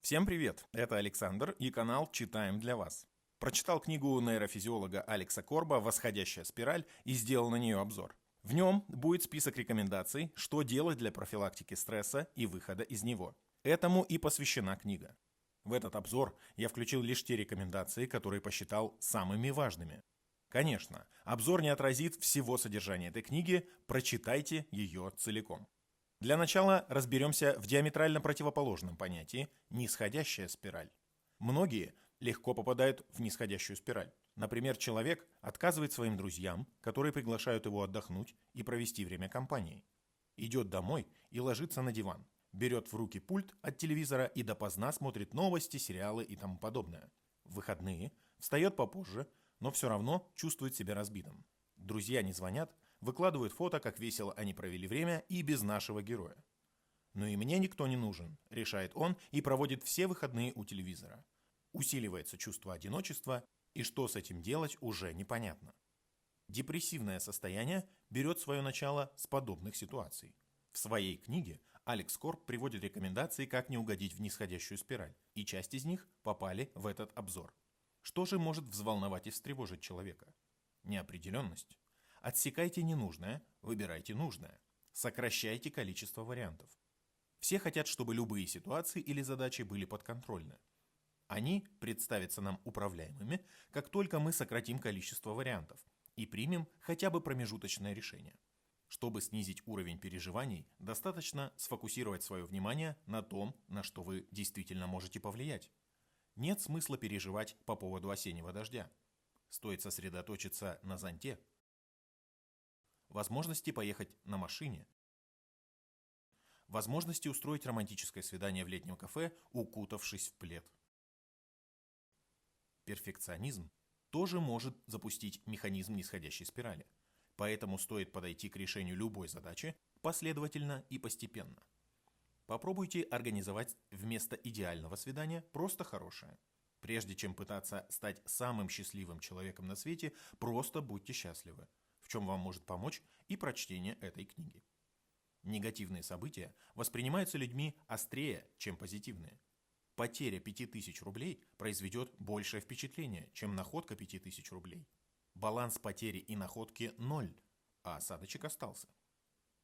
Всем привет! Это Александр и канал «Читаем для вас». Прочитал книгу нейрофизиолога Алекса Корба «Восходящая спираль» и сделал на нее обзор. В нем будет список рекомендаций, что делать для профилактики стресса и выхода из него. Этому и посвящена книга. В этот обзор я включил лишь те рекомендации, которые посчитал самыми важными. Конечно, обзор не отразит всего содержания этой книги, прочитайте ее целиком. Для начала разберемся в диаметрально противоположном понятии «нисходящая спираль». Многие легко попадают в нисходящую спираль. Например, человек отказывает своим друзьям, которые приглашают его отдохнуть и провести время компанией. Идет домой и ложится на диван. Берет в руки пульт от телевизора и допоздна смотрит новости, сериалы и тому подобное. В выходные встает попозже, но все равно чувствует себя разбитым. Друзья не звонят, выкладывают фото, как весело они провели время и без нашего героя. «Но и мне никто не нужен», — решает он и проводит все выходные у телевизора. Усиливается чувство одиночества, и что с этим делать уже непонятно. Депрессивное состояние берет свое начало с подобных ситуаций. В своей книге Алекс Корб приводит рекомендации, как не угодить в нисходящую спираль, и часть из них попали в этот обзор. Что же может взволновать и встревожить человека? Неопределенность. Отсекайте ненужное, выбирайте нужное. Сокращайте количество вариантов. Все хотят, чтобы любые ситуации или задачи были подконтрольны. Они представятся нам управляемыми, как только мы сократим количество вариантов и примем хотя бы промежуточное решение. Чтобы снизить уровень переживаний, достаточно сфокусировать свое внимание на том, на что вы действительно можете повлиять. Нет смысла переживать по поводу осеннего дождя. Стоит сосредоточиться на зонте, возможности поехать на машине, возможности устроить романтическое свидание в летнем кафе, укутавшись в плед. Перфекционизм тоже может запустить механизм нисходящей спирали, поэтому стоит подойти к решению любой задачи последовательно и постепенно. Попробуйте организовать вместо идеального свидания просто хорошее. Прежде чем пытаться стать самым счастливым человеком на свете, просто будьте счастливы, в чем вам может помочь и прочтение этой книги. Негативные события воспринимаются людьми острее, чем позитивные. Потеря 5000 рублей произведет большее впечатление, чем находка 5000 рублей. Баланс потери и находки 0, а осадочек остался.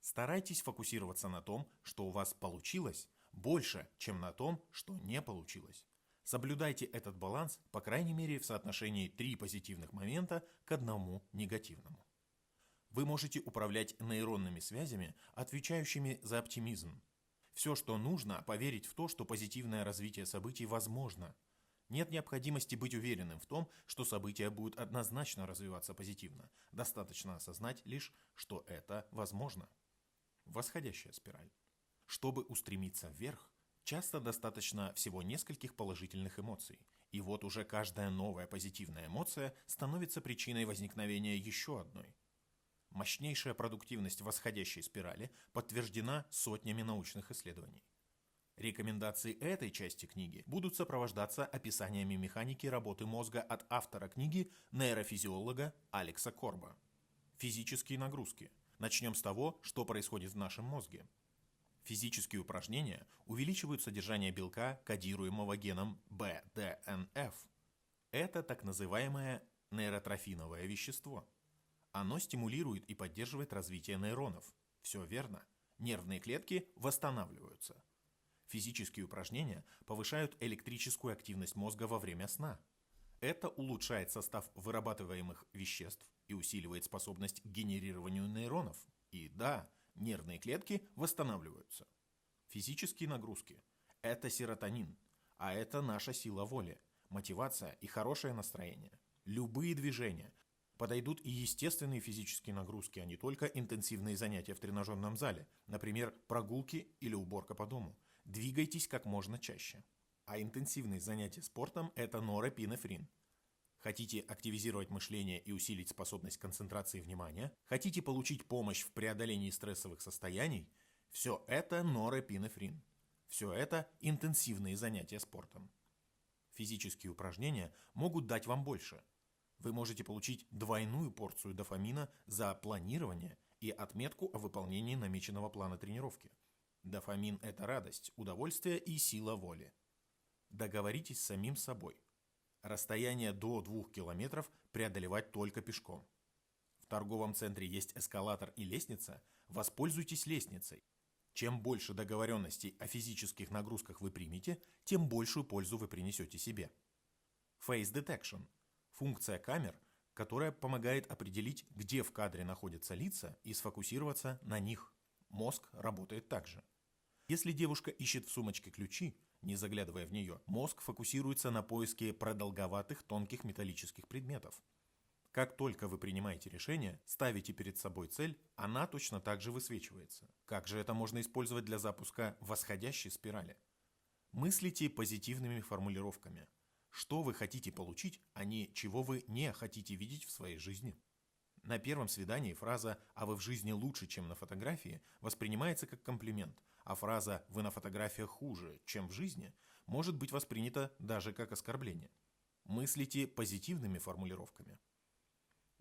Старайтесь фокусироваться на том, что у вас получилось, больше, чем на том, что не получилось. Соблюдайте этот баланс, по крайней мере, в соотношении 3 позитивных момента к 1 негативному. Вы можете управлять нейронными связями, отвечающими за оптимизм. Все, что нужно, поверить в то, что позитивное развитие событий возможно. Нет необходимости быть уверенным в том, что события будут однозначно развиваться позитивно. Достаточно осознать лишь, что это возможно. Восходящая спираль. Чтобы устремиться вверх, часто достаточно всего нескольких положительных эмоций. И вот уже каждая новая позитивная эмоция становится причиной возникновения еще одной. Мощнейшая продуктивность восходящей спирали подтверждена сотнями научных исследований. Рекомендации этой части книги будут сопровождаться описаниями механики работы мозга от автора книги нейрофизиолога Алекса Корба. Физические нагрузки. Начнем с того, что происходит в нашем мозге. Физические упражнения увеличивают содержание белка, кодируемого геном BDNF. Это так называемое нейротрофиновое вещество. Оно стимулирует и поддерживает развитие нейронов. Все верно. Нервные клетки восстанавливаются. Физические упражнения повышают электрическую активность мозга во время сна. Это улучшает состав вырабатываемых веществ и усиливает способность к генерированию нейронов. И да, нервные клетки восстанавливаются. Физические нагрузки – это серотонин, а это наша сила воли, мотивация и хорошее настроение. Любые движения – подойдут и естественные физические нагрузки, а не только интенсивные занятия в тренажерном зале, например, прогулки или уборка по дому. Двигайтесь как можно чаще. А интенсивные занятия спортом – это норэпинефрин. Хотите активизировать мышление и усилить способность концентрации внимания? Хотите получить помощь в преодолении стрессовых состояний? Все это норэпинефрин. Все это интенсивные занятия спортом. Физические упражнения могут дать вам больше. Вы можете получить двойную порцию дофамина за планирование и отметку о выполнении намеченного плана тренировки. Дофамин – это радость, удовольствие и сила воли. Договоритесь с самим собой. Расстояние до 2 километров преодолевать только пешком. В торговом центре есть эскалатор и лестница, воспользуйтесь лестницей. Чем больше договоренностей о физических нагрузках вы примете, тем большую пользу вы принесете себе. Face Detection – функция камер, которая помогает определить, где в кадре находятся лица и сфокусироваться на них. Мозг работает так же. Если девушка ищет в сумочке ключи, не заглядывая в нее, мозг фокусируется на поиске продолговатых тонких металлических предметов. Как только вы принимаете решение, ставите перед собой цель, она точно так же высвечивается. Как же это можно использовать для запуска восходящей спирали? Мыслите позитивными формулировками. Что вы хотите получить, а не чего вы не хотите видеть в своей жизни. На первом свидании фраза «а вы в жизни лучше, чем на фотографии» воспринимается как комплимент, а фраза «вы на фотографиях хуже, чем в жизни» может быть воспринята даже как оскорбление. Мыслите позитивными формулировками.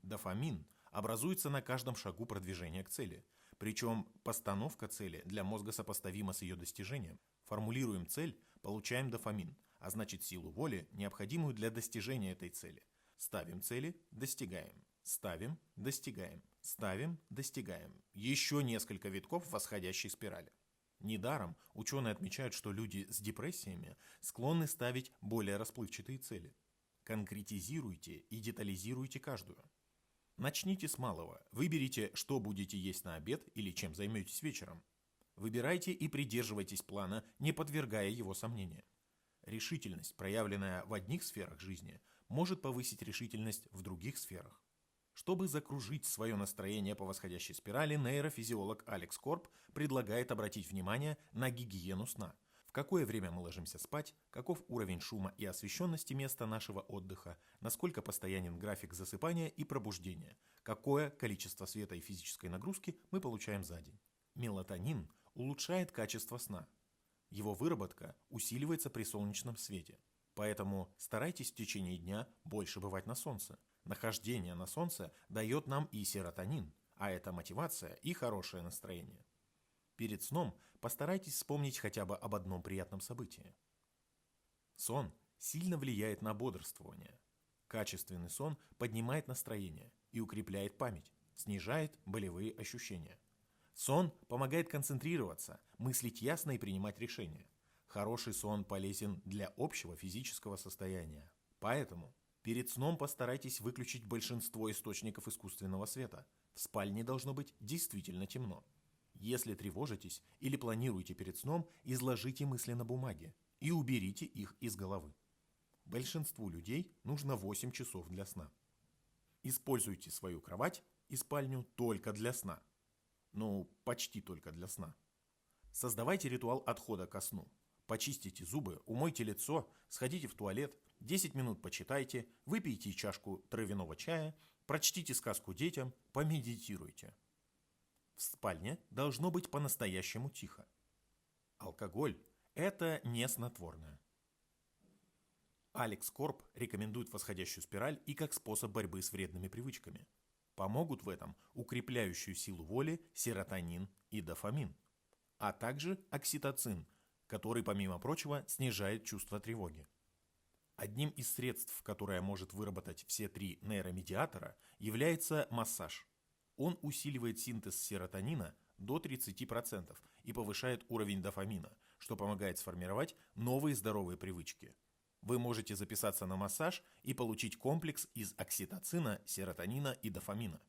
Дофамин образуется на каждом шагу продвижения к цели, причем постановка цели для мозга сопоставима с ее достижением. Формулируем цель, получаем дофамин, а значит силу воли, необходимую для достижения этой цели. Ставим цели, достигаем. Ставим, достигаем. Ставим, достигаем. Еще несколько витков восходящей спирали. Недаром ученые отмечают, что люди с депрессиями склонны ставить более расплывчатые цели. Конкретизируйте и детализируйте каждую. Начните с малого. Выберите, что будете есть на обед или чем займетесь вечером. Выбирайте и придерживайтесь плана, не подвергая его сомнения. Решительность, проявленная в одних сферах жизни, может повысить решительность в других сферах. Чтобы закружить свое настроение по восходящей спирали, нейрофизиолог Алекс Корб предлагает обратить внимание на гигиену сна. В какое время мы ложимся спать, каков уровень шума и освещенности места нашего отдыха, насколько постоянен график засыпания и пробуждения, какое количество света и физической нагрузки мы получаем за день. Мелатонин улучшает качество сна. Его выработка усиливается при солнечном свете. Поэтому старайтесь в течение дня больше бывать на солнце. Нахождение на солнце дает нам и серотонин, а это мотивация и хорошее настроение. Перед сном постарайтесь вспомнить хотя бы об одном приятном событии. Сон сильно влияет на бодрствование. Качественный сон поднимает настроение и укрепляет память, снижает болевые ощущения. Сон помогает концентрироваться, мыслить ясно и принимать решения. Хороший сон полезен для общего физического состояния. Поэтому перед сном постарайтесь выключить большинство источников искусственного света. В спальне должно быть действительно темно. Если тревожитесь или планируете перед сном, изложите мысли на бумаге и уберите их из головы. Большинству людей нужно 8 часов для сна. Используйте свою кровать и спальню только для сна. Ну, почти только для сна. Создавайте ритуал отхода ко сну. Почистите зубы, умойте лицо, сходите в туалет, 10 минут почитайте, выпейте чашку травяного чая, прочтите сказку детям, помедитируйте. В спальне должно быть по-настоящему тихо. Алкоголь – это не снотворное. Алекс Корб рекомендует восходящую спираль и как способ борьбы с вредными привычками. Помогут в этом укрепляющую силу воли серотонин и дофамин, а также окситоцин, который, помимо прочего, снижает чувство тревоги. Одним из средств, которое может выработать все три нейромедиатора, является массаж. Он усиливает синтез серотонина до 30% и повышает уровень дофамина, что помогает сформировать новые здоровые привычки. Вы можете записаться на массаж и получить комплекс из окситоцина, серотонина и дофамина.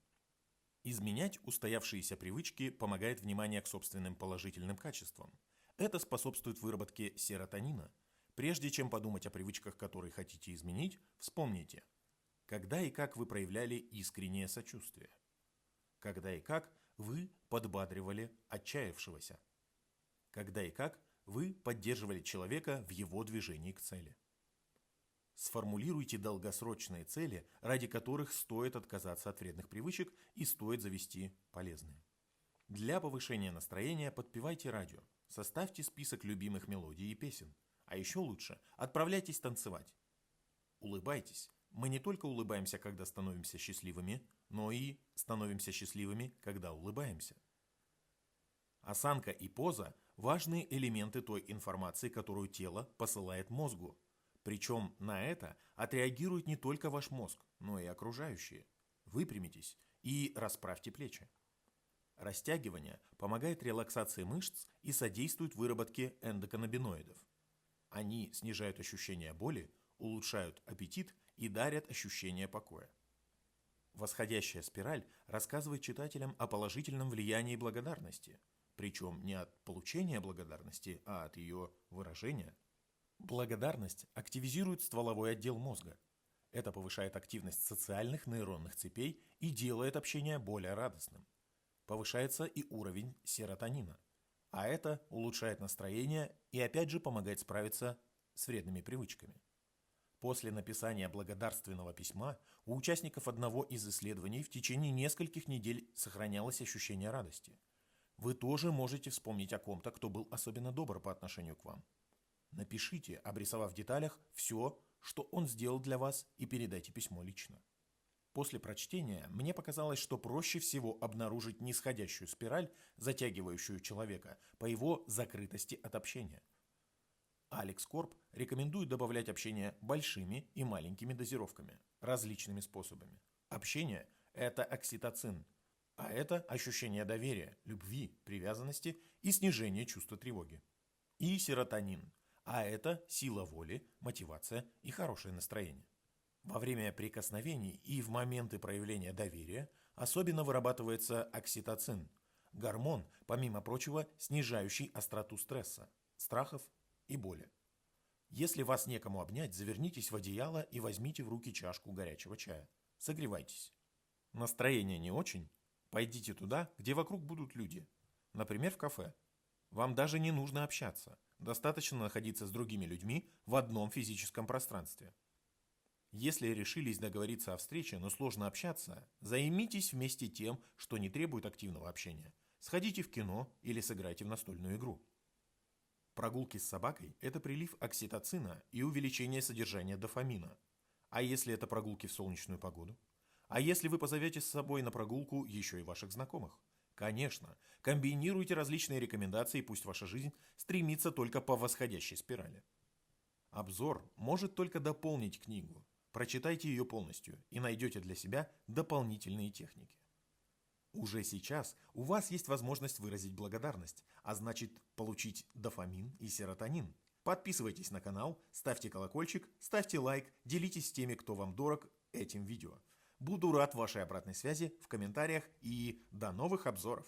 Изменять устоявшиеся привычки помогает внимание к собственным положительным качествам. Это способствует выработке серотонина. Прежде чем подумать о привычках, которые хотите изменить, вспомните, когда и как вы проявляли искреннее сочувствие. Когда и как вы подбадривали отчаявшегося. Когда и как вы поддерживали человека в его движении к цели. Сформулируйте долгосрочные цели, ради которых стоит отказаться от вредных привычек и стоит завести полезные. Для повышения настроения подпевайте радио, составьте список любимых мелодий и песен, а еще лучше отправляйтесь танцевать. Улыбайтесь. Мы не только улыбаемся, когда становимся счастливыми, но и становимся счастливыми, когда улыбаемся. Осанка и поза важные элементы той информации, которую тело посылает мозгу. Причем на это отреагирует не только ваш мозг, но и окружающие. Выпрямитесь и расправьте плечи. Растягивание помогает релаксации мышц и содействует выработке эндоканнабиноидов. Они снижают ощущение боли, улучшают аппетит и дарят ощущение покоя. Восходящая спираль рассказывает читателям о положительном влиянии благодарности, причем не от получения благодарности, а от ее выражения. Благодарность активизирует стволовой отдел мозга. Это повышает активность социальных нейронных цепей и делает общение более радостным. Повышается и уровень серотонина, а это улучшает настроение и опять же помогает справиться с вредными привычками. После написания благодарственного письма у участников одного из исследований в течение нескольких недель сохранялось ощущение радости. Вы тоже можете вспомнить о ком-то, кто был особенно добр по отношению к вам. Напишите, обрисовав в деталях все, что он сделал для вас, и передайте письмо лично. После прочтения мне показалось, что проще всего обнаружить нисходящую спираль, затягивающую человека, по его закрытости от общения. Алекс Корб рекомендует добавлять общение большими и маленькими дозировками, различными способами. Общение – это окситоцин, а это ощущение доверия, любви, привязанности и снижение чувства тревоги. И серотонин, а это сила воли, мотивация и хорошее настроение. Во время прикосновений и в моменты проявления доверия особенно вырабатывается окситоцин, гормон, помимо прочего, снижающий остроту стресса, страхов и боли. Если вас некому обнять, завернитесь в одеяло и возьмите в руки чашку горячего чая. Согревайтесь. Настроение не очень? Пойдите туда, где вокруг будут люди. Например, в кафе. Вам даже не нужно общаться. Достаточно находиться с другими людьми в одном физическом пространстве. Если решились договориться о встрече, но сложно общаться, займитесь вместе тем, что не требует активного общения. Сходите в кино или сыграйте в настольную игру. Прогулки с собакой – это прилив окситоцина и увеличение содержания дофамина. А если это прогулки в солнечную погоду? А если вы позовете с собой на прогулку еще и ваших знакомых? Конечно, комбинируйте различные рекомендации, пусть ваша жизнь стремится только по восходящей спирали. Обзор может только дополнить книгу. Прочитайте ее полностью и найдете для себя дополнительные техники. Уже сейчас у вас есть возможность выразить благодарность, а значит получить дофамин и серотонин. Подписывайтесь на канал, ставьте колокольчик, ставьте лайк, делитесь с теми, кто вам дорог, этим видео. Буду рад вашей обратной связи в комментариях и до новых обзоров!